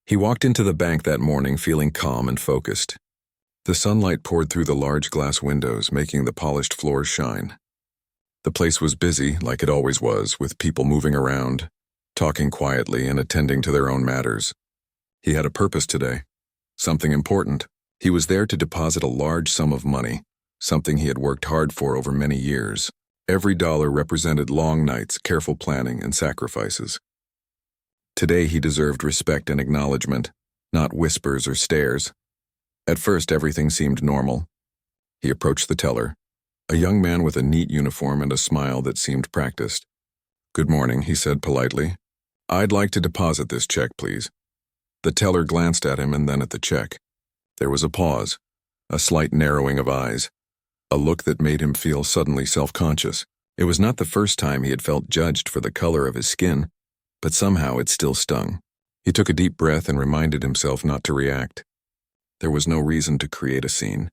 He walked into the bank that morning feeling calm and focused. The sunlight poured through the large glass windows, making the polished floors shine. The place was busy, like it always was, with people moving around, talking quietly and attending to their own matters. He had a purpose today, something important. He was there to deposit a large sum of money, something he had worked hard for over many years. Every dollar represented long nights, careful planning, and sacrifices. Today he deserved respect and acknowledgement, not whispers or stares. At first everything seemed normal. He approached the teller, a young man with a neat uniform and a smile that seemed practiced. "Good morning," he said politely. "I'd like to deposit this check, please." The teller glanced at him and then at the check. There was a pause, a slight narrowing of eyes, a look that made him feel suddenly self-conscious. It was not the first time he had felt judged for the color of his skin, but somehow it still stung. He took a deep breath and reminded himself not to react. There was no reason to create a scene.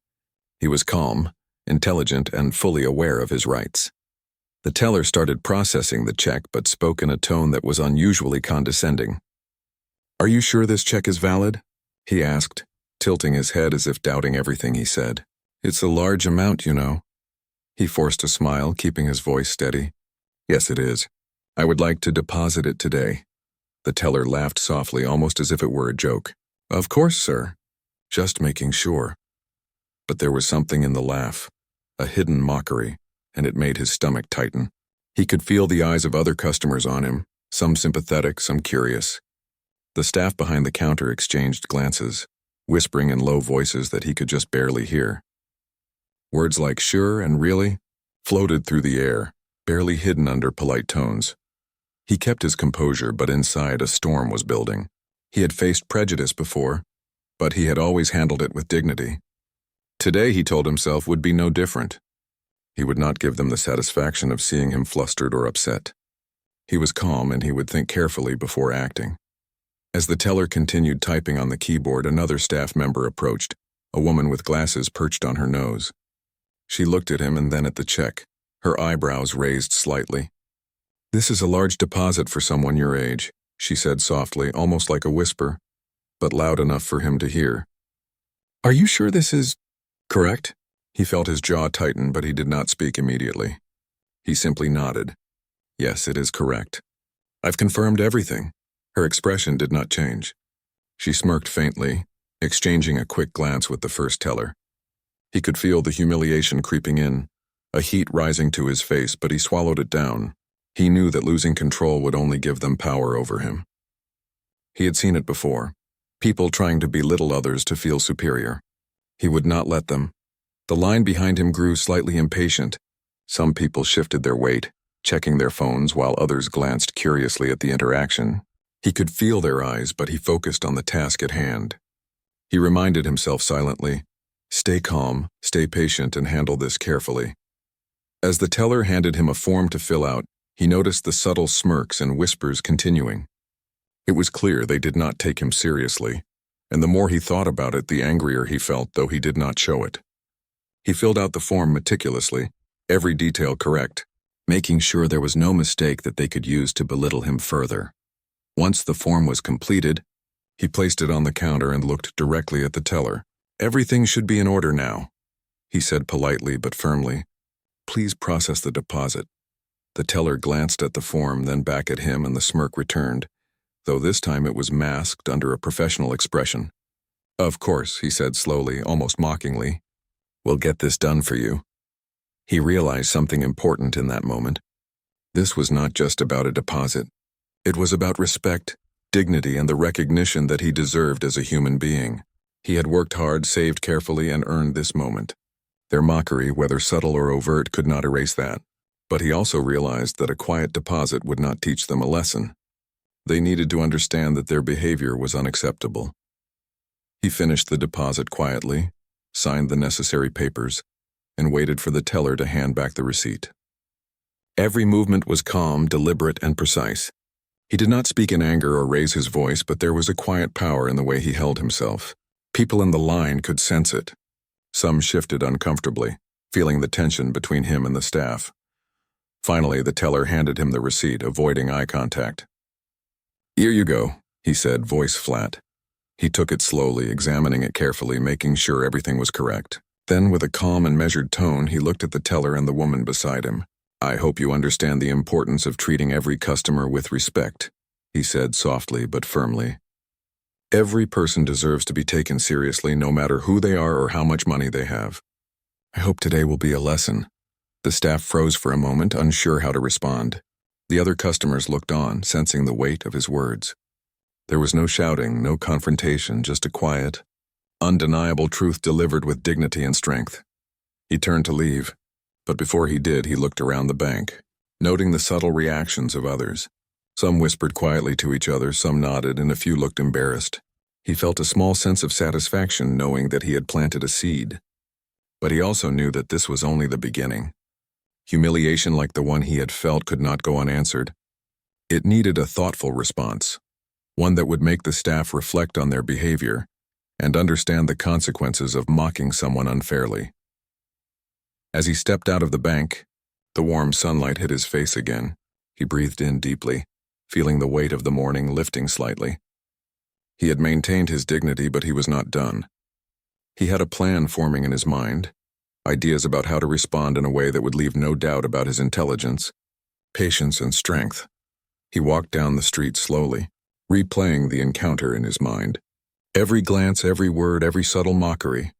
He was calm, intelligent, and fully aware of his rights. The teller started processing the check but spoke in a tone that was unusually condescending. "Are you sure this check is valid?" he asked, tilting his head as if doubting everything he said. "It's a large amount, you know." He forced a smile, keeping his voice steady. "Yes, it is. I would like to deposit it today." The teller laughed softly, almost as if it were a joke. "Of course, sir. Just making sure." But there was something in the laugh, a hidden mockery, and it made his stomach tighten. He could feel the eyes of other customers on him, some sympathetic, some curious. The staff behind the counter exchanged glances, whispering in low voices that he could just barely hear. Words like "sure" and "really" floated through the air, barely hidden under polite tones. He kept his composure, but inside a storm was building. He had faced prejudice before, but he had always handled it with dignity. Today, he told himself, would be no different. He would not give them the satisfaction of seeing him flustered or upset. He was calm, and he would think carefully before acting. As the teller continued typing on the keyboard, another staff member approached, a woman with glasses perched on her nose. She looked at him and then at the check, her eyebrows raised slightly. "This is a large deposit for someone your age," she said softly, almost like a whisper, but loud enough for him to hear. "Are you sure this is correct?" He felt his jaw tighten, but he did not speak immediately. He simply nodded. "Yes, it is correct. I've confirmed everything." Her expression did not change. She smirked faintly, exchanging a quick glance with the first teller. He could feel the humiliation creeping in, a heat rising to his face, but he swallowed it down. He knew that losing control would only give them power over him. He had seen it before, people trying to belittle others to feel superior. He would not let them. The line behind him grew slightly impatient. Some people shifted their weight, checking their phones while others glanced curiously at the interaction. He could feel their eyes, but he focused on the task at hand. He reminded himself silently, "Stay calm, stay patient, and handle this carefully." As the teller handed him a form to fill out, he noticed the subtle smirks and whispers continuing. It was clear they did not take him seriously, and the more he thought about it, the angrier he felt, though he did not show it. He filled out the form meticulously, every detail correct, making sure there was no mistake that they could use to belittle him further. Once the form was completed, he placed it on the counter and looked directly at the teller. "Everything should be in order now," he said politely but firmly. "Please process the deposit." The teller glanced at the form, then back at him, and the smirk returned, though this time it was masked under a professional expression. "Of course," he said slowly, almost mockingly. "We'll get this done for you." He realized something important in that moment. This was not just about a deposit. It was about respect, dignity, and the recognition that he deserved as a human being. He had worked hard, saved carefully, and earned this moment. Their mockery, whether subtle or overt, could not erase that. But he also realized that a quiet deposit would not teach them a lesson. They needed to understand that their behavior was unacceptable. He finished the deposit quietly, signed the necessary papers, and waited for the teller to hand back the receipt. Every movement was calm, deliberate, and precise. He did not speak in anger or raise his voice, but there was a quiet power in the way he held himself. People in the line could sense it. Some shifted uncomfortably, feeling the tension between him and the staff. Finally, the teller handed him the receipt, avoiding eye contact. "Here you go," he said, voice flat. He took it slowly, examining it carefully, making sure everything was correct. Then, with a calm and measured tone, he looked at the teller and the woman beside him. "I hope you understand the importance of treating every customer with respect," he said softly but firmly. "Every person deserves to be taken seriously, no matter who they are or how much money they have. I hope today will be a lesson." The staff froze for a moment, unsure how to respond. The other customers looked on, sensing the weight of his words. There was no shouting, no confrontation, just a quiet, undeniable truth delivered with dignity and strength. He turned to leave, but before he did, he looked around the bank, noting the subtle reactions of others. Some whispered quietly to each other, some nodded, and a few looked embarrassed. He felt a small sense of satisfaction knowing that he had planted a seed. But he also knew that this was only the beginning. Humiliation like the one he had felt could not go unanswered. It needed a thoughtful response, one that would make the staff reflect on their behavior and understand the consequences of mocking someone unfairly. As he stepped out of the bank, the warm sunlight hit his face again. He breathed in deeply, feeling the weight of the morning lifting slightly. He had maintained his dignity, but he was not done. He had a plan forming in his mind, ideas about how to respond in a way that would leave no doubt about his intelligence, patience, and strength. He walked down the street slowly, replaying the encounter in his mind. Every glance, every word, every subtle mockery.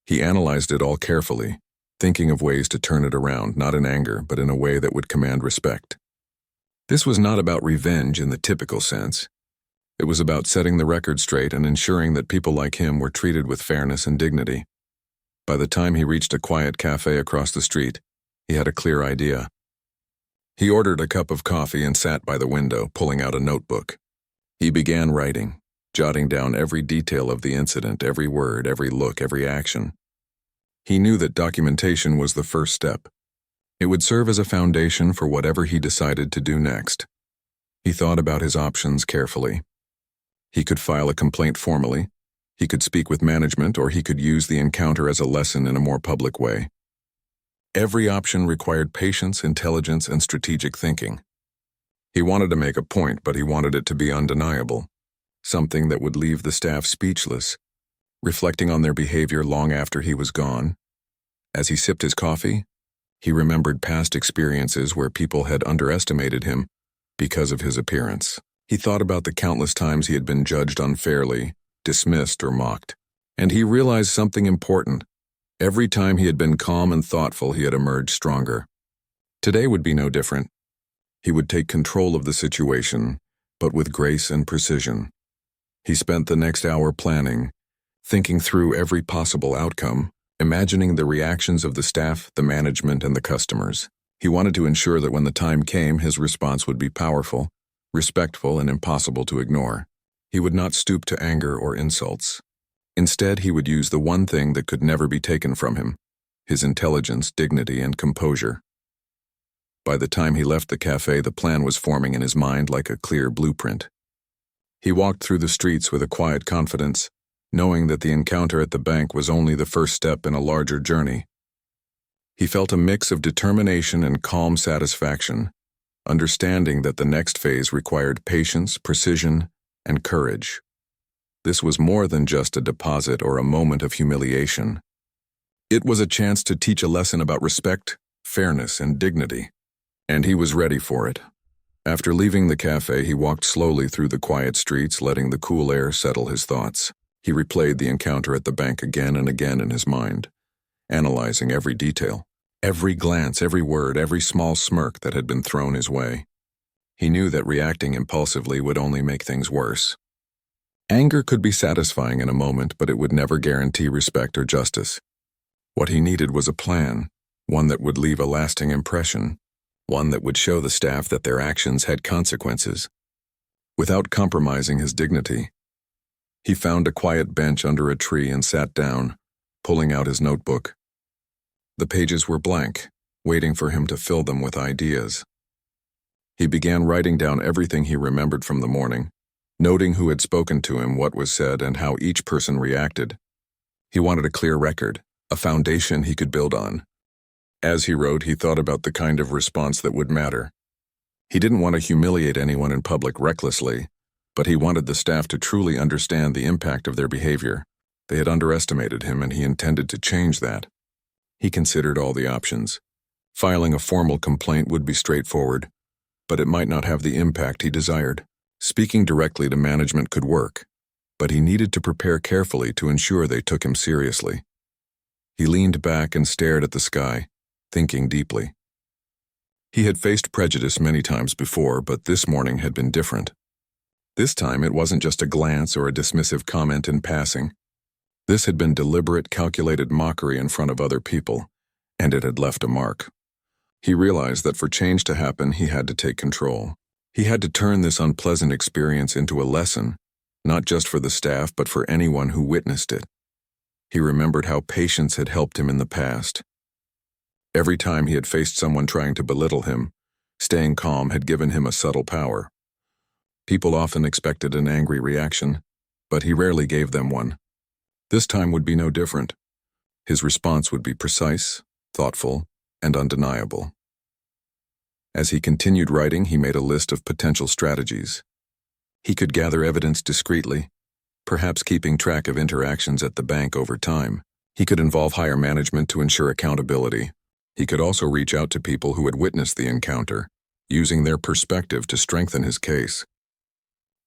He analyzed it all carefully, thinking of ways to turn it around, not in anger, but in a way that would command respect. This was not about revenge in the typical sense. It was about setting the record straight and ensuring that people like him were treated with fairness and dignity. By the time he reached a quiet cafe across the street, he had a clear idea. He ordered a cup of coffee and sat by the window, pulling out a notebook. He began writing, jotting down every detail of the incident, every word, every look, every action. He knew that documentation was the first step. It would serve as a foundation for whatever he decided to do next. He thought about his options carefully. He could file a complaint formally, he could speak with management, or he could use the encounter as a lesson in a more public way. Every option required patience, intelligence, and strategic thinking. He wanted to make a point, but he wanted it to be undeniable, something that would leave the staff speechless, reflecting on their behavior long after he was gone. As he sipped his coffee, he remembered past experiences where people had underestimated him because of his appearance. He thought about the countless times he had been judged unfairly, dismissed, or mocked, and he realized something important. Every time he had been calm and thoughtful, he had emerged stronger. Today would be no different. He would take control of the situation, but with grace and precision. He spent the next hour planning, thinking through every possible outcome, imagining the reactions of the staff, the management, and the customers. He wanted to ensure that when the time came, his response would be powerful, respectful, and impossible to ignore. He would not stoop to anger or insults. Instead, he would use the one thing that could never be taken from him: his intelligence, dignity, and composure. By the time he left the cafe, the plan was forming in his mind like a clear blueprint. He walked through the streets with a quiet confidence, knowing that the encounter at the bank was only the first step in a larger journey. He felt a mix of determination and calm satisfaction, understanding that the next phase required patience, precision, and courage. This was more than just a deposit or a moment of humiliation. It was a chance to teach a lesson about respect, fairness, and dignity, and he was ready for it. After leaving the cafe, he walked slowly through the quiet streets, letting the cool air settle his thoughts. He replayed the encounter at the bank again and again in his mind, analyzing every detail, every glance, every word, every small smirk that had been thrown his way. He knew that reacting impulsively would only make things worse. Anger could be satisfying in a moment, but it would never guarantee respect or justice. What he needed was a plan, one that would leave a lasting impression, one that would show the staff that their actions had consequences, without compromising his dignity. He found a quiet bench under a tree and sat down, pulling out his notebook. The pages were blank, waiting for him to fill them with ideas. He began writing down everything he remembered from the morning, noting who had spoken to him, what was said, and how each person reacted. He wanted a clear record, a foundation he could build on. As he wrote, he thought about the kind of response that would matter. He didn't want to humiliate anyone in public recklessly, but he wanted the staff to truly understand the impact of their behavior. They had underestimated him, and he intended to change that. He considered all the options. Filing a formal complaint would be straightforward, but it might not have the impact he desired. Speaking directly to management could work, but he needed to prepare carefully to ensure they took him seriously. He leaned back and stared at the sky, thinking deeply. He had faced prejudice many times before, but this morning had been different. This time it wasn't just a glance or a dismissive comment in passing. This had been deliberate, calculated mockery in front of other people, and it had left a mark. He realized that for change to happen, he had to take control. He had to turn this unpleasant experience into a lesson, not just for the staff, but for anyone who witnessed it. He remembered how patience had helped him in the past. Every time he had faced someone trying to belittle him, staying calm had given him a subtle power. People often expected an angry reaction, but he rarely gave them one. This time would be no different. His response would be precise, thoughtful, and undeniable. As he continued writing, he made a list of potential strategies. He could gather evidence discreetly, perhaps keeping track of interactions at the bank over time. He could involve higher management to ensure accountability. He could also reach out to people who had witnessed the encounter, using their perspective to strengthen his case.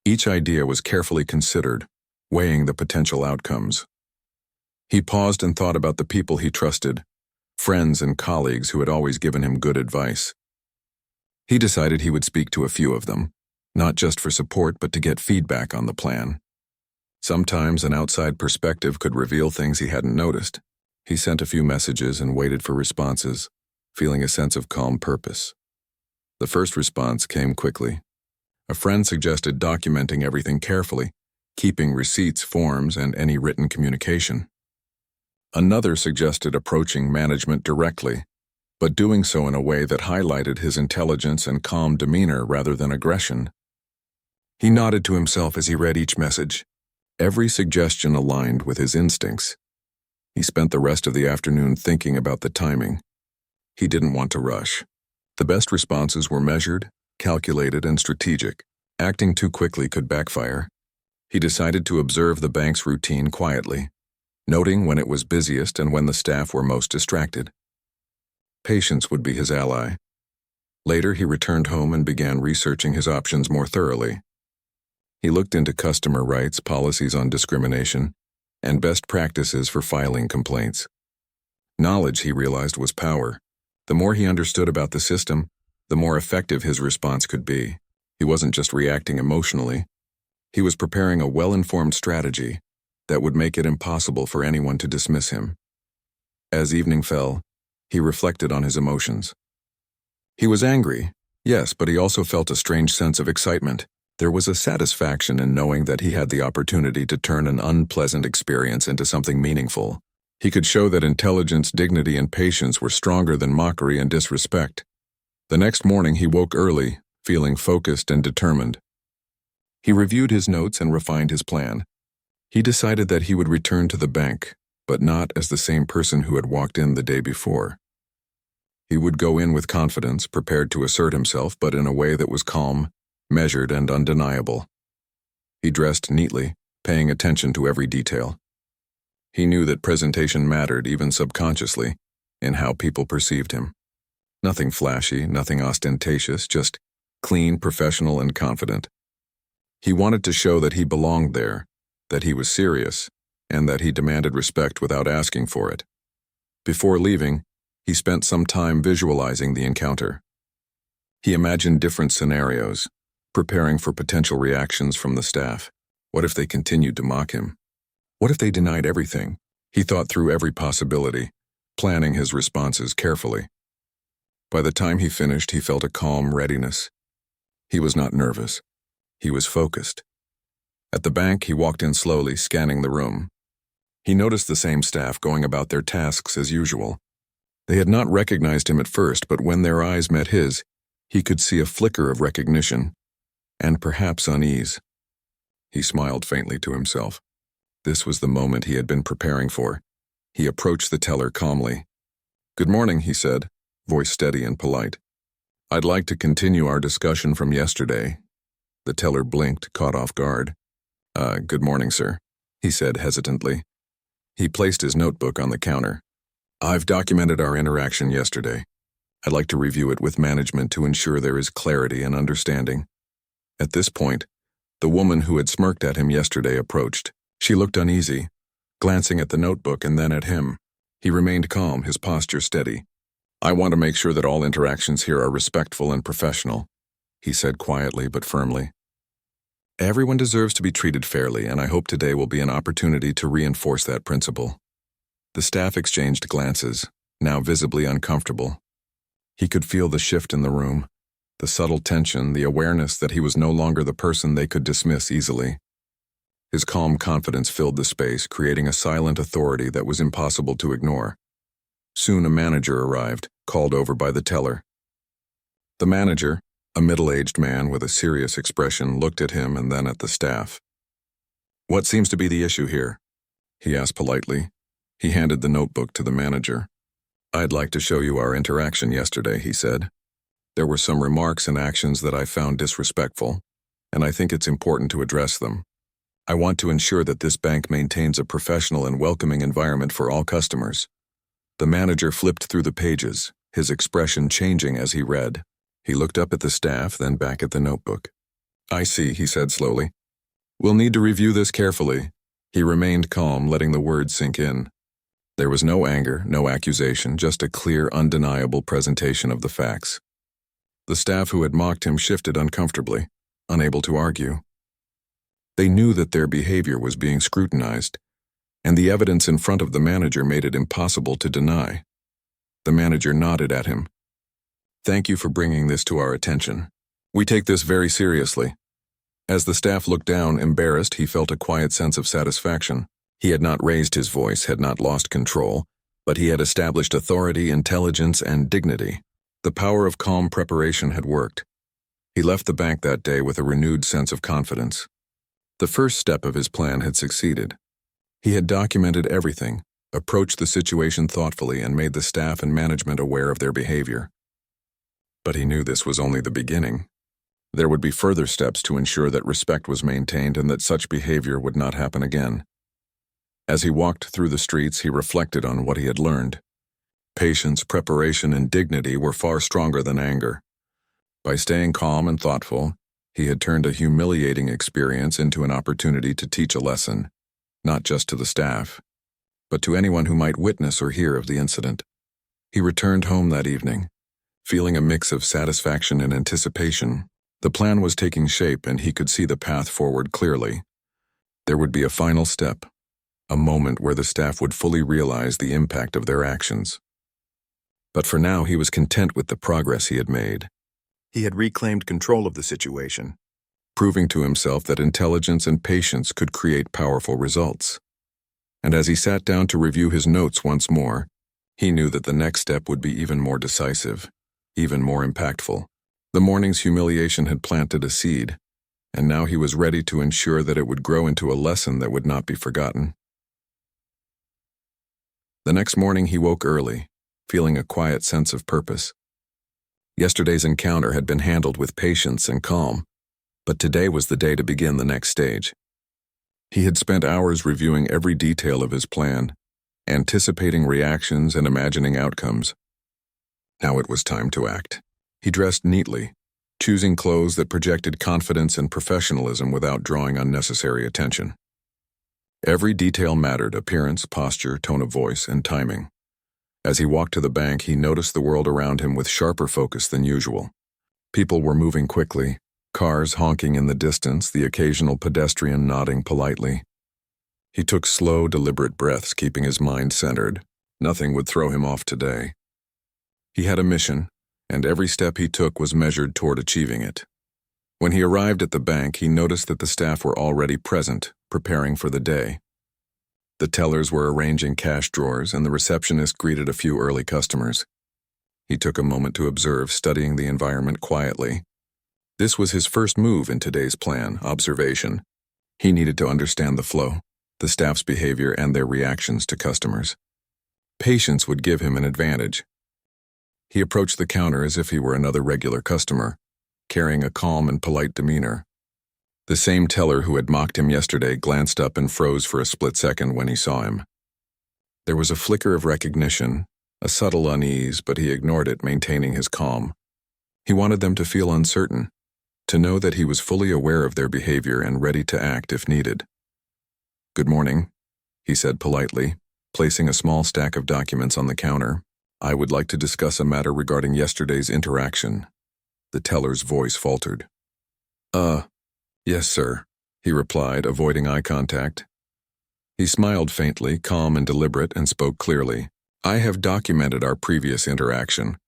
Each idea was carefully considered, weighing the potential outcomes. He paused and thought about the people he trusted, friends and colleagues who had always given him good advice. He decided he would speak to a few of them, not just for support but to get feedback on the plan. Sometimes an outside perspective could reveal things he hadn't noticed. He sent a few messages and waited for responses, feeling a sense of calm purpose. The first response came quickly. A friend suggested documenting everything carefully, keeping receipts, forms, and any written communication. Another suggested approaching management directly, but doing so in a way that highlighted his intelligence and calm demeanor rather than aggression. He nodded to himself as he read each message. Every suggestion aligned with his instincts. He spent the rest of the afternoon thinking about the timing. He didn't want to rush. The best responses were measured, calculated, and strategic. Acting too quickly could backfire. He decided to observe the bank's routine quietly, noting when it was busiest and when the staff were most distracted. Patience would be his ally. Later, he returned home and began researching his options more thoroughly. He looked into customer rights, policies on discrimination, and best practices for filing complaints. Knowledge, he realized, was power. The more he understood about the system, the more effective his response could be. He wasn't just reacting emotionally. He was preparing a well-informed strategy that would make it impossible for anyone to dismiss him. As evening fell, he reflected on his emotions. He was angry, yes, but he also felt a strange sense of excitement. There was a satisfaction in knowing that he had the opportunity to turn an unpleasant experience into something meaningful. He could show that intelligence, dignity, and patience were stronger than mockery and disrespect. The next morning he woke early, feeling focused and determined. He reviewed his notes and refined his plan. He decided that he would return to the bank, but not as the same person who had walked in the day before. He would go in with confidence, prepared to assert himself, but in a way that was calm, measured, and undeniable. He dressed neatly, paying attention to every detail. He knew that presentation mattered, even subconsciously, in how people perceived him. Nothing flashy, nothing ostentatious, just clean, professional, and confident. He wanted to show that he belonged there, that he was serious, and that he demanded respect without asking for it. Before leaving, he spent some time visualizing the encounter. He imagined different scenarios, preparing for potential reactions from the staff. What if they continued to mock him? What if they denied everything? He thought through every possibility, planning his responses carefully. By the time he finished, he felt a calm readiness. He was not nervous. He was focused. At the bank, he walked in slowly, scanning the room. He noticed the same staff going about their tasks as usual. They had not recognized him at first, but when their eyes met his, he could see a flicker of recognition, and perhaps unease. He smiled faintly to himself. This was the moment he had been preparing for. He approached the teller calmly. "Good morning," he said, voice steady and polite. "I'd like to continue our discussion from yesterday. The teller blinked, caught off guard. Good morning, sir," he said hesitantly. He placed his notebook on the counter. "I've documented our interaction yesterday. I'd like to review it with management to ensure there is clarity and understanding." At this point, the woman who had smirked at him yesterday approached. She looked uneasy, glancing at the notebook and then at him. He remained calm, his posture steady. "I want to make sure that all interactions here are respectful and professional," he said quietly but firmly. "Everyone deserves to be treated fairly, and I hope today will be an opportunity to reinforce that principle." The staff exchanged glances, now visibly uncomfortable. He could feel the shift in the room, the subtle tension, the awareness that he was no longer the person they could dismiss easily. His calm confidence filled the space, creating a silent authority that was impossible to ignore. Soon a manager arrived, called over by the teller. The manager, a middle-aged man with a serious expression, looked at him and then at the staff. "What seems to be the issue here?" he asked politely. He handed the notebook to the manager. "I'd like to show you our interaction yesterday," he said. "There were some remarks and actions that I found disrespectful, and I think it's important to address them. I want to ensure that this bank maintains a professional and welcoming environment for all customers." The manager flipped through the pages, his expression changing as he read. He looked up at the staff, then back at the notebook. "I see," he said slowly. "We'll need to review this carefully." He remained calm, letting the words sink in. There was no anger, no accusation, just a clear, undeniable presentation of the facts. The staff who had mocked him shifted uncomfortably, unable to argue. They knew that their behavior was being scrutinized, and the evidence in front of the manager made it impossible to deny. The manager nodded at him. "Thank you for bringing this to our attention. We take this very seriously." As the staff looked down, embarrassed, he felt a quiet sense of satisfaction. He had not raised his voice, had not lost control, but he had established authority, intelligence, and dignity. The power of calm preparation had worked. He left the bank that day with a renewed sense of confidence. The first step of his plan had succeeded. He had documented everything, approached the situation thoughtfully, and made the staff and management aware of their behavior. But he knew this was only the beginning. There would be further steps to ensure that respect was maintained and that such behavior would not happen again. As he walked through the streets, he reflected on what he had learned. Patience, preparation, and dignity were far stronger than anger. By staying calm and thoughtful, he had turned a humiliating experience into an opportunity to teach a lesson, not just to the staff, but to anyone who might witness or hear of the incident. He returned home that evening, feeling a mix of satisfaction and anticipation. The plan was taking shape, and he could see the path forward clearly. There would be a final step, a moment where the staff would fully realize the impact of their actions. But for now, he was content with the progress he had made. He had reclaimed control of the situation, proving to himself that intelligence and patience could create powerful results. And as he sat down to review his notes once more, he knew that the next step would be even more decisive, even more impactful. The morning's humiliation had planted a seed, and now he was ready to ensure that it would grow into a lesson that would not be forgotten. The next morning he woke early, feeling a quiet sense of purpose. Yesterday's encounter had been handled with patience and calm, but today was the day to begin the next stage. He had spent hours reviewing every detail of his plan, anticipating reactions and imagining outcomes. Now it was time to act. He dressed neatly, choosing clothes that projected confidence and professionalism without drawing unnecessary attention. Every detail mattered: appearance, posture, tone of voice, and timing. As he walked to the bank, he noticed the world around him with sharper focus than usual. People were moving quickly, cars honking in the distance, the occasional pedestrian nodding politely. He took slow, deliberate breaths, keeping his mind centered. Nothing would throw him off today. He had a mission, and every step he took was measured toward achieving it. When he arrived at the bank, he noticed that the staff were already present, preparing for the day. The tellers were arranging cash drawers, and the receptionist greeted a few early customers. He took a moment to observe, studying the environment quietly. This was his first move in today's plan: observation. He needed to understand the flow, the staff's behavior, and their reactions to customers. Patience would give him an advantage. He approached the counter as if he were another regular customer, carrying a calm and polite demeanor. The same teller who had mocked him yesterday glanced up and froze for a split second when he saw him. There was a flicker of recognition, a subtle unease, but he ignored it, maintaining his calm. He wanted them to feel uncertain, to know that he was fully aware of their behavior and ready to act if needed. "Good morning," he said politely, placing a small stack of documents on the counter. "I would like to discuss a matter regarding yesterday's interaction." The teller's voice faltered. Yes, sir," he replied, avoiding eye contact. He smiled faintly, calm and deliberate, and spoke clearly. "I have documented our previous interaction,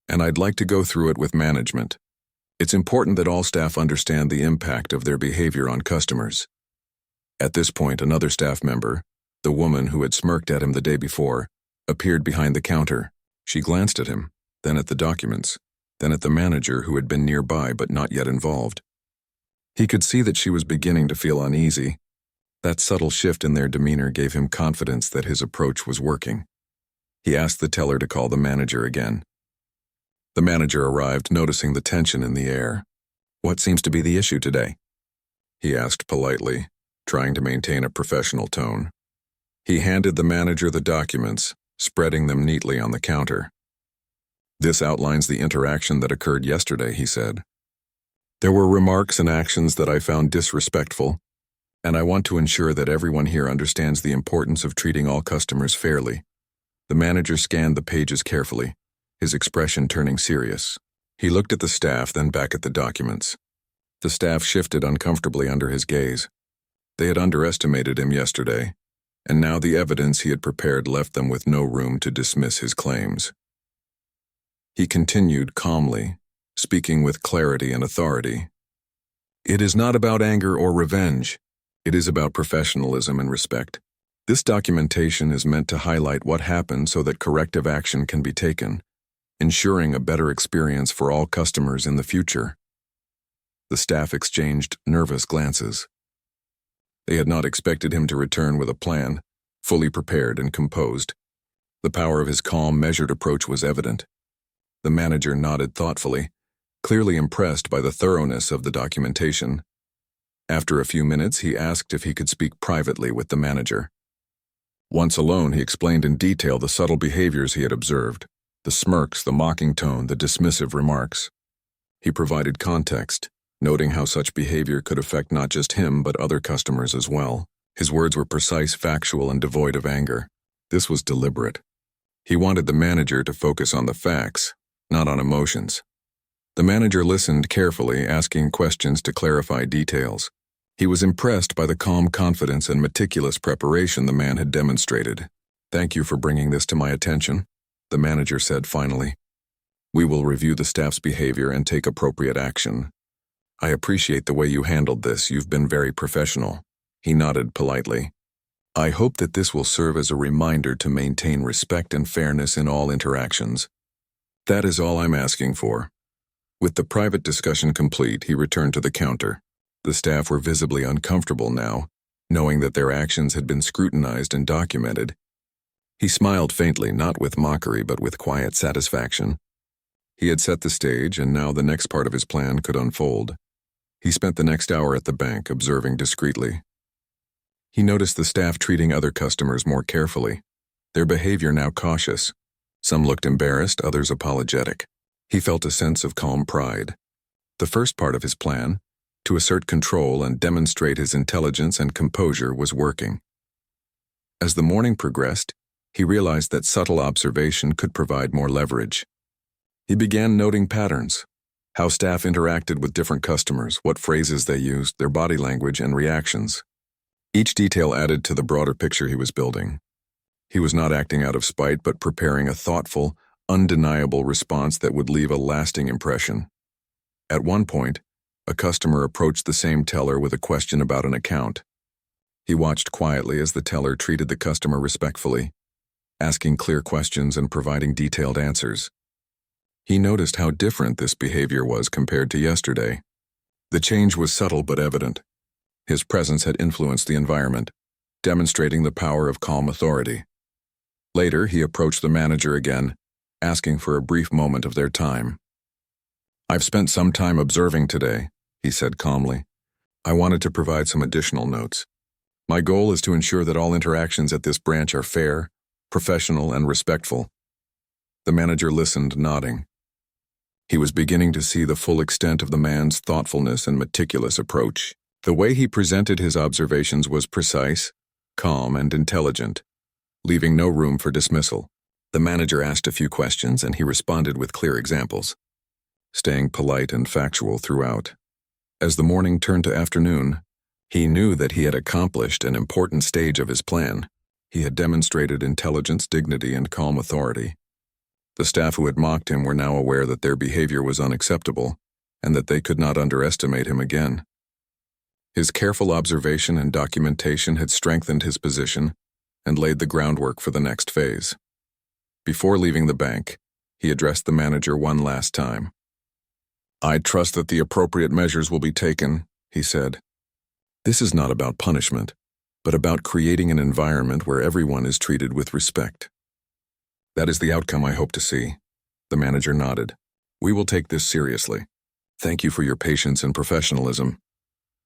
and I'd like to go through it with management. It's important that all staff understand the impact of their behavior on customers." At this point, another staff member, the woman who had smirked at him the day before, appeared behind the counter. She glanced at him, then at the documents, then at the manager who had been nearby but not yet involved. He could see that she was beginning to feel uneasy. That subtle shift in their demeanor gave him confidence that his approach was working. He asked the teller to call the manager again. The manager arrived, noticing the tension in the air. "What seems to be the issue today?" he asked politely, trying to maintain a professional tone. He handed the manager the documents, spreading them neatly on the counter. "This outlines the interaction that occurred yesterday," he said. "There were remarks and actions that I found disrespectful, and I want to ensure that everyone here understands the importance of treating all customers fairly." The manager scanned the pages carefully, his expression turning serious. He looked at the staff, then back at the documents. The staff shifted uncomfortably under his gaze. They had underestimated him yesterday, and now the evidence he had prepared left them with no room to dismiss his claims. He continued calmly, speaking with clarity and authority. "It is not about anger or revenge. It is about professionalism and respect. This documentation is meant to highlight what happened so that corrective action can be taken, ensuring a better experience for all customers in the future." The staff exchanged nervous glances. They had not expected him to return with a plan, fully prepared and composed. The power of his calm, measured approach was evident. The manager nodded thoughtfully, clearly impressed by the thoroughness of the documentation. After a few minutes, he asked if he could speak privately with the manager. Once alone, he explained in detail the subtle behaviors he had observed, the smirks, the mocking tone, the dismissive remarks. He provided context, noting how such behavior could affect not just him but other customers as well. His words were precise, factual, and devoid of anger. This was deliberate. He wanted the manager to focus on the facts, not on emotions. The manager listened carefully, asking questions to clarify details. He was impressed by the calm confidence and meticulous preparation the man had demonstrated. "Thank you for bringing this to my attention," the manager said finally. "We will review the staff's behavior and take appropriate action. I appreciate the way you handled this. You've been very professional." He nodded politely. "I hope that this will serve as a reminder to maintain respect and fairness in all interactions. That is all I'm asking for." With the private discussion complete, he returned to the counter. The staff were visibly uncomfortable now, knowing that their actions had been scrutinized and documented. He smiled faintly, not with mockery but with quiet satisfaction. He had set the stage, and now the next part of his plan could unfold. He spent the next hour at the bank, observing discreetly. He noticed the staff treating other customers more carefully, their behavior now cautious. Some looked embarrassed, others apologetic. He felt a sense of calm pride. The first part of his plan, to assert control and demonstrate his intelligence and composure, was working. As the morning progressed, he realized that subtle observation could provide more leverage. He began noting patterns, how staff interacted with different customers, what phrases they used, their body language and reactions. Each detail added to the broader picture he was building. He was not acting out of spite but preparing a thoughtful, undeniable response that would leave a lasting impression. At one point, a customer approached the same teller with a question about an account. He watched quietly as the teller treated the customer respectfully, asking clear questions and providing detailed answers. He noticed how different this behavior was compared to yesterday. The change was subtle but evident. His presence had influenced the environment, demonstrating the power of calm authority. Later, he approached the manager again, asking for a brief moment of their time. "I've spent some time observing today," he said calmly. I wanted to provide some additional notes. My goal is to ensure that all interactions at this branch are fair, professional, and respectful. The manager listened, nodding. He was beginning to see the full extent of the man's thoughtfulness and meticulous approach. The way he presented his observations was precise, calm, and intelligent, leaving no room for dismissal. The manager asked a few questions, and he responded with clear examples, staying polite and factual throughout. As the morning turned to afternoon, he knew that he had accomplished an important stage of his plan. He had demonstrated intelligence, dignity, and calm authority. The staff who had mocked him were now aware that their behavior was unacceptable and that they could not underestimate him again. His careful observation and documentation had strengthened his position and laid the groundwork for the next phase. Before leaving the bank, he addressed the manager one last time. "I trust that the appropriate measures will be taken," he said. "This is not about punishment, but about creating an environment where everyone is treated with respect." "That is the outcome I hope to see." The manager nodded. "We will take this seriously. Thank you for your patience and professionalism."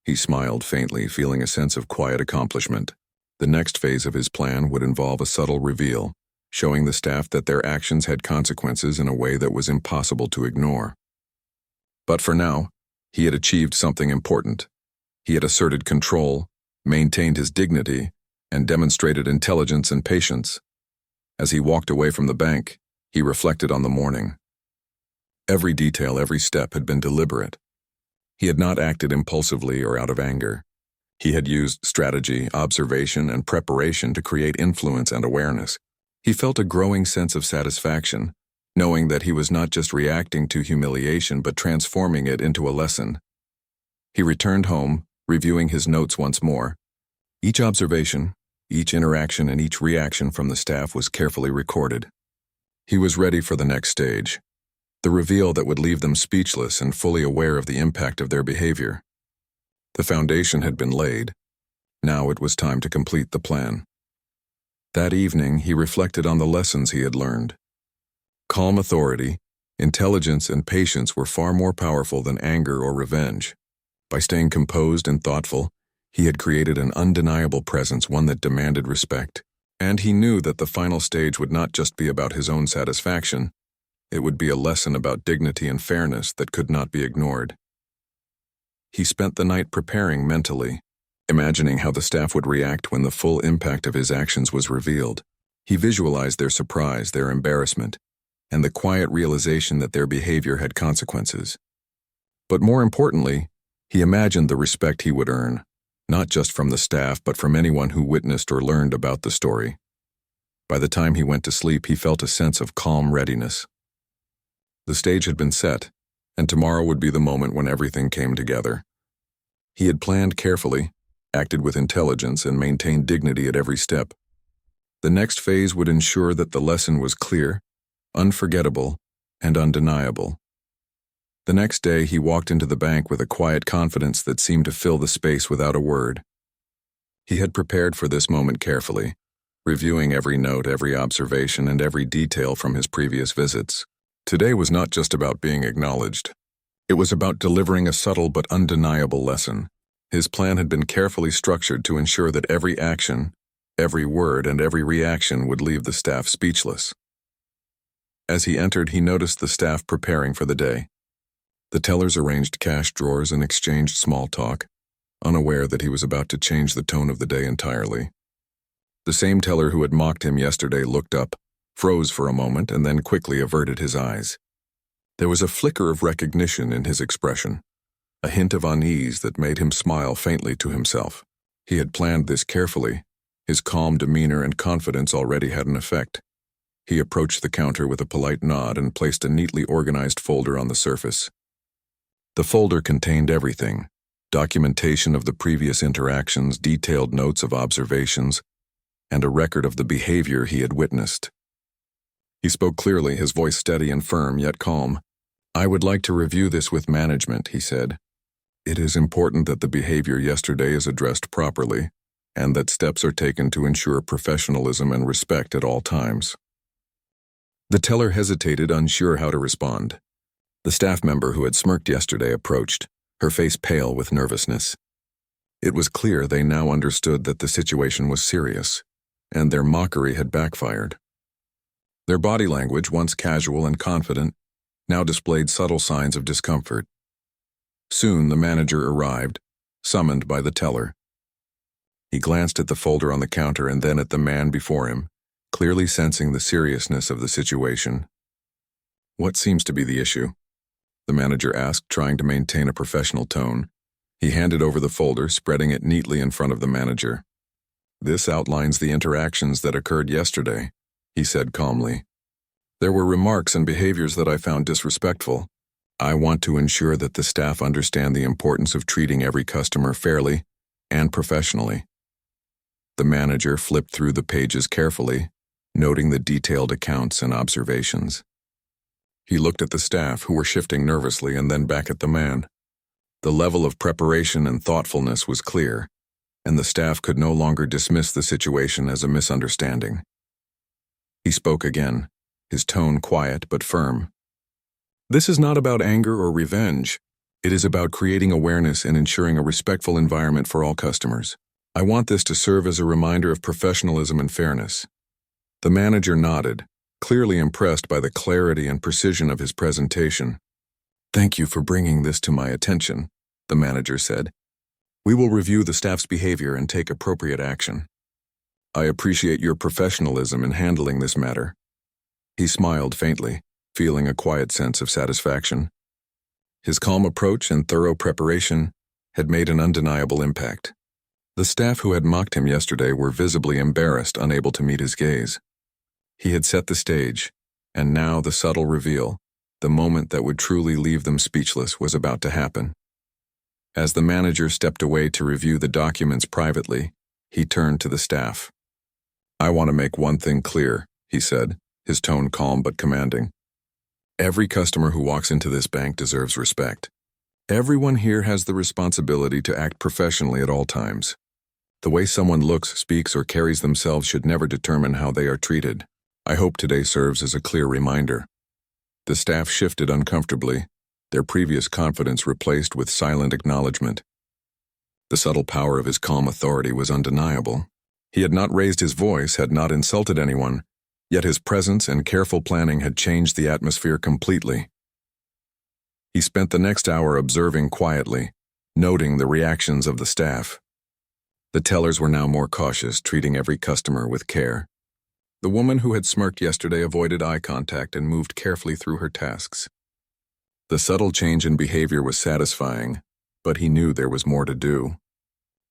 He smiled faintly, feeling a sense of quiet accomplishment. The next phase of his plan would involve a subtle reveal, showing the staff that their actions had consequences in a way that was impossible to ignore. But for now, he had achieved something important. He had asserted control, maintained his dignity, and demonstrated intelligence and patience. As he walked away from the bank, he reflected on the morning. Every detail, every step had been deliberate. He had not acted impulsively or out of anger. He had used strategy, observation, and preparation to create influence and awareness. He felt a growing sense of satisfaction, knowing that he was not just reacting to humiliation but transforming it into a lesson. He returned home, reviewing his notes once more. Each observation, each interaction, and each reaction from the staff was carefully recorded. He was ready for the next stage, the reveal that would leave them speechless and fully aware of the impact of their behavior. The foundation had been laid. Now it was time to complete the plan. That evening, he reflected on the lessons he had learned. Calm authority, intelligence, and patience were far more powerful than anger or revenge. By staying composed and thoughtful, he had created an undeniable presence, one that demanded respect. And he knew that the final stage would not just be about his own satisfaction. It would be a lesson about dignity and fairness that could not be ignored. He spent the night preparing mentally, imagining how the staff would react when the full impact of his actions was revealed. He visualized their surprise, their embarrassment, and the quiet realization that their behavior had consequences. But more importantly, he imagined the respect he would earn, not just from the staff but from anyone who witnessed or learned about the story. By the time he went to sleep, he felt a sense of calm readiness. The stage had been set, and tomorrow would be the moment when everything came together. He had planned carefully, acted with intelligence, and maintained dignity at every step. The next phase would ensure that the lesson was clear, unforgettable, and undeniable. The next day, he walked into the bank with a quiet confidence that seemed to fill the space without a word. He had prepared for this moment carefully, reviewing every note, every observation, and every detail from his previous visits. Today was not just about being acknowledged. It was about delivering a subtle but undeniable lesson. His plan had been carefully structured to ensure that every action, every word, and every reaction would leave the staff speechless. As he entered, he noticed the staff preparing for the day. The tellers arranged cash drawers and exchanged small talk, unaware that he was about to change the tone of the day entirely. The same teller who had mocked him yesterday looked up, froze for a moment, and then quickly averted his eyes. There was a flicker of recognition in his expression, a hint of unease that made him smile faintly to himself. He had planned this carefully. His calm demeanor and confidence already had an effect. He approached the counter with a polite nod and placed a neatly organized folder on the surface. The folder contained everything: documentation of the previous interactions, detailed notes of observations, and a record of the behavior he had witnessed. He spoke clearly, his voice steady and firm, yet calm. "I would like to review this with management," he said. "It is important that the behavior yesterday is addressed properly, and that steps are taken to ensure professionalism and respect at all times." The teller hesitated, unsure how to respond. The staff member who had smirked yesterday approached, her face pale with nervousness. It was clear they now understood that the situation was serious, and their mockery had backfired. Their body language, once casual and confident, now displayed subtle signs of discomfort. Soon the manager arrived, summoned by the teller. He glanced at the folder on the counter and then at the man before him, clearly sensing the seriousness of the situation. "What seems to be the issue?" the manager asked, trying to maintain a professional tone. He handed over the folder, spreading it neatly in front of the manager. "This outlines the interactions that occurred yesterday," he said calmly. "There were remarks and behaviors that I found disrespectful. I want to ensure that the staff understand the importance of treating every customer fairly and professionally." The manager flipped through the pages carefully, noting the detailed accounts and observations. He looked at the staff, who were shifting nervously, and then back at the man. The level of preparation and thoughtfulness was clear, and the staff could no longer dismiss the situation as a misunderstanding. He spoke again, his tone quiet but firm. "This is not about anger or revenge. It is about creating awareness and ensuring a respectful environment for all customers. I want this to serve as a reminder of professionalism and fairness." The manager nodded, clearly impressed by the clarity and precision of his presentation. "Thank you for bringing this to my attention," the manager said. "We will review the staff's behavior and take appropriate action. I appreciate your professionalism in handling this matter." He smiled faintly, feeling a quiet sense of satisfaction. His calm approach and thorough preparation had made an undeniable impact. The staff who had mocked him yesterday were visibly embarrassed, unable to meet his gaze. He had set the stage, and now the subtle reveal, the moment that would truly leave them speechless, was about to happen. As the manager stepped away to review the documents privately, he turned to the staff. "I want to make one thing clear," he said, his tone calm but commanding. "Every customer who walks into this bank deserves respect. Everyone here has the responsibility to act professionally at all times. The way someone looks, speaks, or carries themselves should never determine how they are treated. I hope today serves as a clear reminder." The staff shifted uncomfortably, their previous confidence replaced with silent acknowledgement. The subtle power of his calm authority was undeniable. He had not raised his voice, had not insulted anyone, yet his presence and careful planning had changed the atmosphere completely. He spent the next hour observing quietly, noting the reactions of the staff. The tellers were now more cautious, treating every customer with care. The woman who had smirked yesterday avoided eye contact and moved carefully through her tasks. The subtle change in behavior was satisfying, but he knew there was more to do.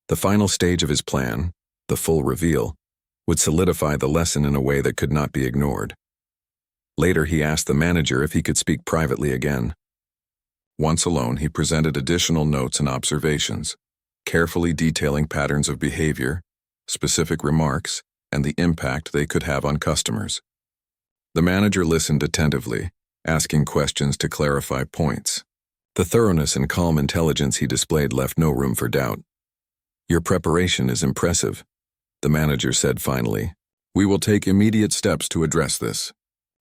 The final stage of his plan, the full reveal, would solidify the lesson in a way that could not be ignored. Later, he asked the manager if he could speak privately again. Once alone, he presented additional notes and observations, carefully detailing patterns of behavior, specific remarks, and the impact they could have on customers. The manager listened attentively, asking questions to clarify points. The thoroughness and calm intelligence he displayed left no room for doubt. "Your preparation is impressive," the manager said finally. "We will take immediate steps to address this.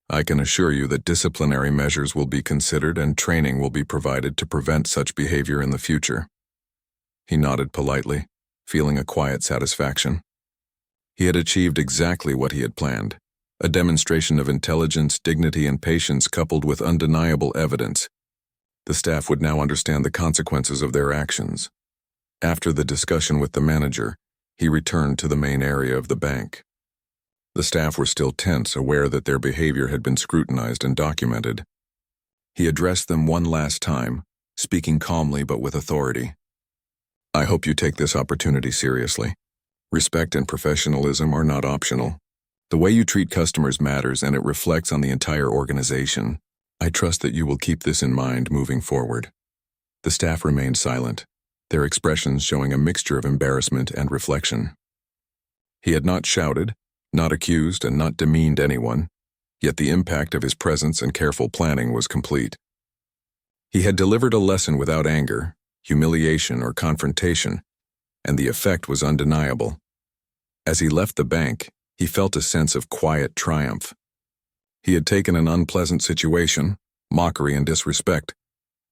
I can assure you that disciplinary measures will be considered and training will be provided to prevent such behavior in the future." He nodded politely, feeling a quiet satisfaction. He had achieved exactly what he had planned, a demonstration of intelligence, dignity, and patience coupled with undeniable evidence. The staff would now understand the consequences of their actions. After the discussion with the manager, he returned to the main area of the bank. The staff were still tense, aware that their behavior had been scrutinized and documented. He addressed them one last time, speaking calmly but with authority. "I hope you take this opportunity seriously. Respect and professionalism are not optional. The way you treat customers matters, and it reflects on the entire organization. I trust that you will keep this in mind moving forward." The staff remained silent, their expressions showing a mixture of embarrassment and reflection. He had not shouted, not accused, and not demeaned anyone, yet the impact of his presence and careful planning was complete. He had delivered a lesson without anger, humiliation, or confrontation, and the effect was undeniable. As he left the bank, he felt a sense of quiet triumph. He had taken an unpleasant situation, mockery and disrespect,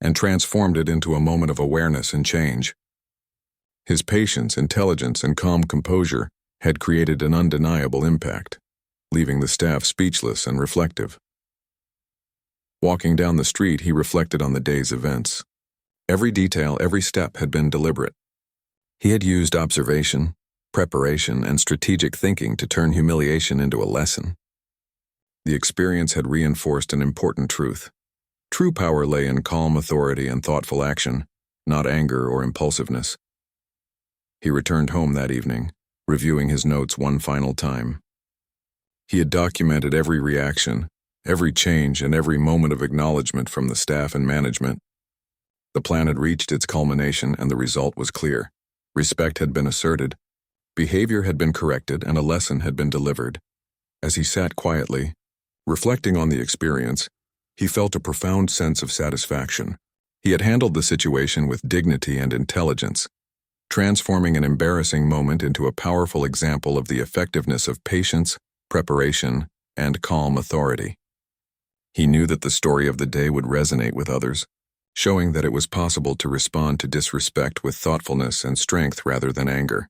and transformed it into a moment of awareness and change. His patience, intelligence, and calm composure had created an undeniable impact, leaving the staff speechless and reflective. Walking down the street, he reflected on the day's events. Every detail, every step had been deliberate. He had used observation, preparation, and strategic thinking to turn humiliation into a lesson. The experience had reinforced an important truth. True power lay in calm authority and thoughtful action, not anger or impulsiveness. He returned home that evening, reviewing his notes one final time. He had documented every reaction, every change, and every moment of acknowledgement from the staff and management. The plan had reached its culmination, and the result was clear. Respect had been asserted, behavior had been corrected, and a lesson had been delivered. As he sat quietly, reflecting on the experience, he felt a profound sense of satisfaction. He had handled the situation with dignity and intelligence, transforming an embarrassing moment into a powerful example of the effectiveness of patience, preparation, and calm authority. He knew that the story of the day would resonate with others, showing that it was possible to respond to disrespect with thoughtfulness and strength rather than anger.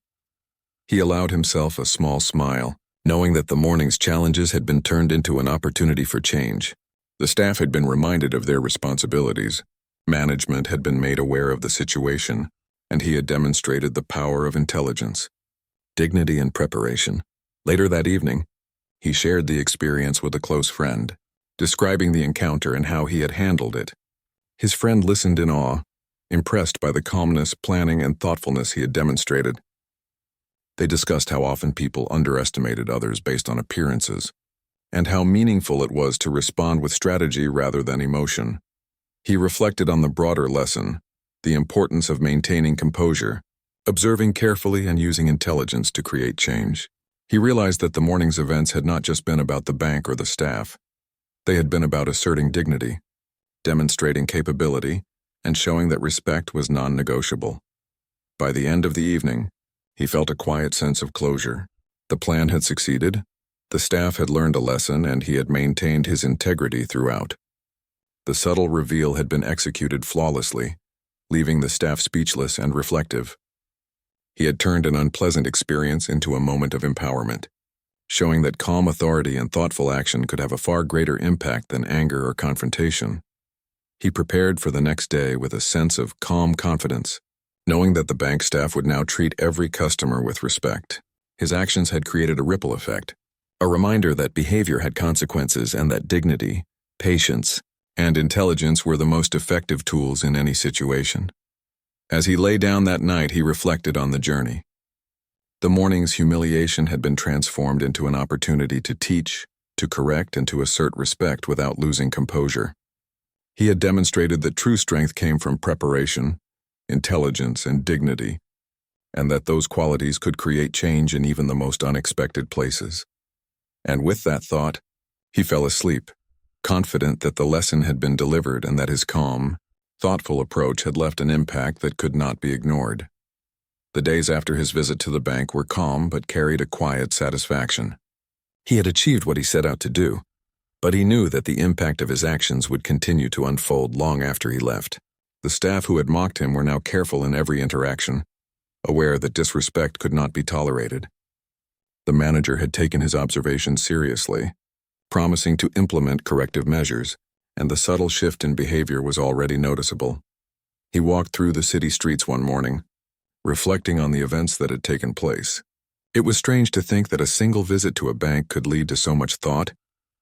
He allowed himself a small smile, knowing that the morning's challenges had been turned into an opportunity for change. The staff had been reminded of their responsibilities, management had been made aware of the situation, and he had demonstrated the power of intelligence, dignity, and preparation. Later that evening, he shared the experience with a close friend, describing the encounter and how he had handled it. His friend listened in awe, impressed by the calmness, planning, and thoughtfulness he had demonstrated. They discussed how often people underestimated others based on appearances, and how meaningful it was to respond with strategy rather than emotion. He reflected on the broader lesson, the importance of maintaining composure, observing carefully, and using intelligence to create change. He realized that the morning's events had not just been about the bank or the staff. They had been about asserting dignity, demonstrating capability, and showing that respect was non-negotiable. By the end of the evening, he felt a quiet sense of closure. The plan had succeeded, the staff had learned a lesson, and he had maintained his integrity throughout. The subtle reveal had been executed flawlessly, leaving the staff speechless and reflective. He had turned an unpleasant experience into a moment of empowerment, showing that calm authority and thoughtful action could have a far greater impact than anger or confrontation. He prepared for the next day with a sense of calm confidence, knowing that the bank staff would now treat every customer with respect. His actions had created a ripple effect, a reminder that behavior had consequences and that dignity, patience, and intelligence were the most effective tools in any situation. As he lay down that night, he reflected on the journey. The morning's humiliation had been transformed into an opportunity to teach, to correct, and to assert respect without losing composure. He had demonstrated that true strength came from preparation, intelligence, and dignity, and that those qualities could create change in even the most unexpected places. And with that thought, he fell asleep, confident that the lesson had been delivered and that his calm, thoughtful approach had left an impact that could not be ignored. The days after his visit to the bank were calm but carried a quiet satisfaction. He had achieved what he set out to do, but he knew that the impact of his actions would continue to unfold long after he left. The staff who had mocked him were now careful in every interaction, aware that disrespect could not be tolerated. The manager had taken his observations seriously, promising to implement corrective measures, and the subtle shift in behavior was already noticeable. He walked through the city streets one morning, reflecting on the events that had taken place. It was strange to think that a single visit to a bank could lead to so much thought,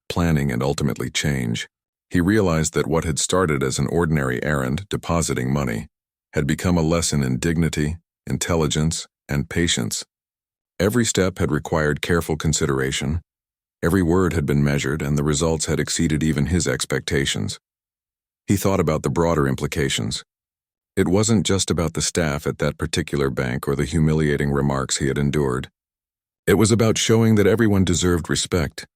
planning, and ultimately change. He realized that what had started as an ordinary errand, depositing money, had become a lesson in dignity, intelligence, and patience. Every step had required careful consideration. Every word had been measured, and the results had exceeded even his expectations. He thought about the broader implications. It wasn't just about the staff at that particular bank or the humiliating remarks he had endured. It was about showing that everyone deserved respect,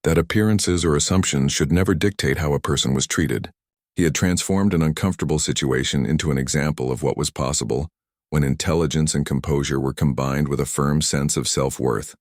that appearances or assumptions should never dictate how a person was treated. He had transformed an uncomfortable situation into an example of what was possible when intelligence and composure were combined with a firm sense of self-worth.